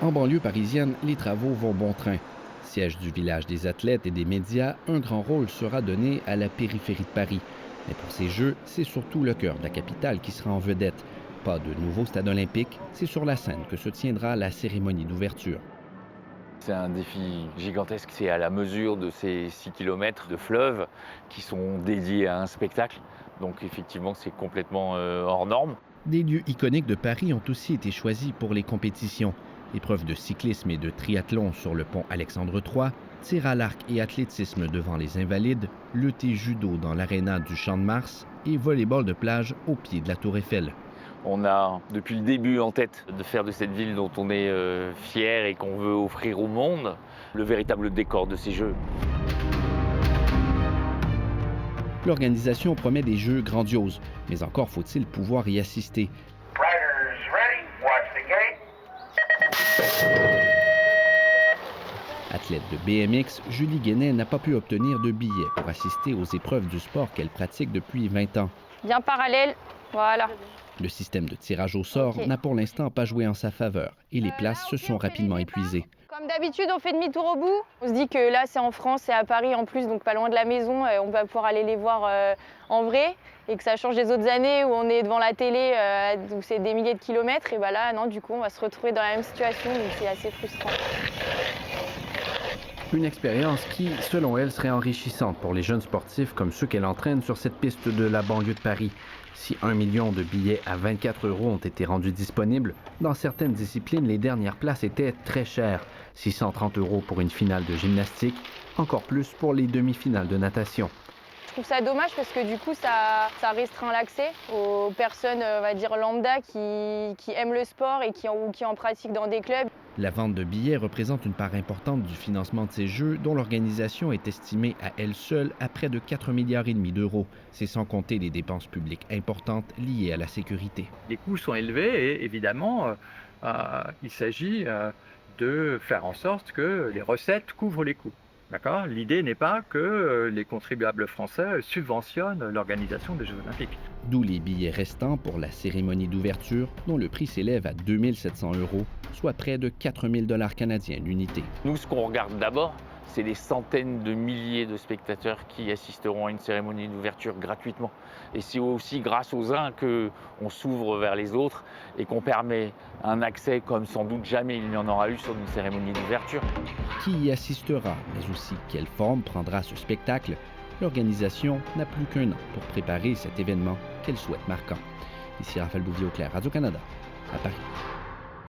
En banlieue parisienne, les travaux vont bon train. Siège du village des athlètes et des médias, un grand rôle sera donné à la périphérie de Paris. Mais pour ces Jeux, c'est surtout le cœur de la capitale qui sera en vedette. Pas de nouveau stade olympique, c'est sur la Seine que se tiendra la cérémonie d'ouverture. C'est un défi gigantesque, c'est à la mesure de ces 6 kilomètres de fleuve qui sont dédiés à un spectacle. Donc effectivement, c'est complètement hors norme. Des lieux iconiques de Paris ont aussi été choisis pour les compétitions. Épreuves de cyclisme et de triathlon sur le pont Alexandre III, tir à l'arc et athlétisme devant les Invalides, lutte et judo dans l'aréna du Champ de Mars et volleyball de plage au pied de la Tour Eiffel. On a depuis le début en tête de faire de cette ville dont on est fier et qu'on veut offrir au monde le véritable décor de ces Jeux. L'organisation promet des jeux grandioses, mais encore faut-il pouvoir y assister. Riders ready, watch the gate. Athlète de BMX, Julie Guénet n'a pas pu obtenir de billets pour assister aux épreuves du sport qu'elle pratique depuis 20 ans. Bien parallèle, voilà. Le système de tirage au sort n'a pour l'instant pas joué en sa faveur et les places se sont rapidement épuisées. Comme d'habitude, on fait demi-tour au bout. On se dit que là, c'est en France, c'est à Paris en plus, donc pas loin de la maison. On va pouvoir aller les voir en vrai et que ça change des autres années où on est devant la télé, où c'est des milliers de kilomètres. Et bah là, non, du coup, on va se retrouver dans la même situation, donc c'est assez frustrant. Une expérience qui, selon elle, serait enrichissante pour les jeunes sportifs comme ceux qu'elle entraîne sur cette piste de la banlieue de Paris. Si 1 million de billets à 24 € ont été rendus disponibles, dans certaines disciplines, les dernières places étaient très chères. 630 € pour une finale de gymnastique, encore plus pour les demi-finales de natation. Je trouve ça dommage parce que du coup, ça restreint l'accès aux personnes, on va dire, lambda qui aiment le sport et qui en pratiquent dans des clubs. La vente de billets représente une part importante du financement de ces Jeux, dont l'organisation est estimée à elle seule à près de 4,5 milliards d'euros. C'est sans compter les dépenses publiques importantes liées à la sécurité. Les coûts sont élevés et évidemment, il s'agit de faire en sorte que les recettes couvrent les coûts. D'accord ? L'idée n'est pas que les contribuables français subventionnent l'organisation des Jeux olympiques. D'où les billets restants pour la cérémonie d'ouverture, dont le prix s'élève à 2 700 €, soit près de 4 000 $ canadiens l'unité. Nous, ce qu'on regarde d'abord, c'est les centaines de milliers de spectateurs qui assisteront à une cérémonie d'ouverture gratuitement. Et c'est aussi grâce aux uns qu'on s'ouvre vers les autres et qu'on permet un accès comme sans doute jamais il n'y en aura eu sur une cérémonie d'ouverture. Qui y assistera, mais aussi quelle forme prendra ce spectacle? L'organisation n'a plus qu'un an pour préparer cet événement qu'elle souhaite marquant. Ici Raphaël Bouvier-Auclair, Radio-Canada, à Paris.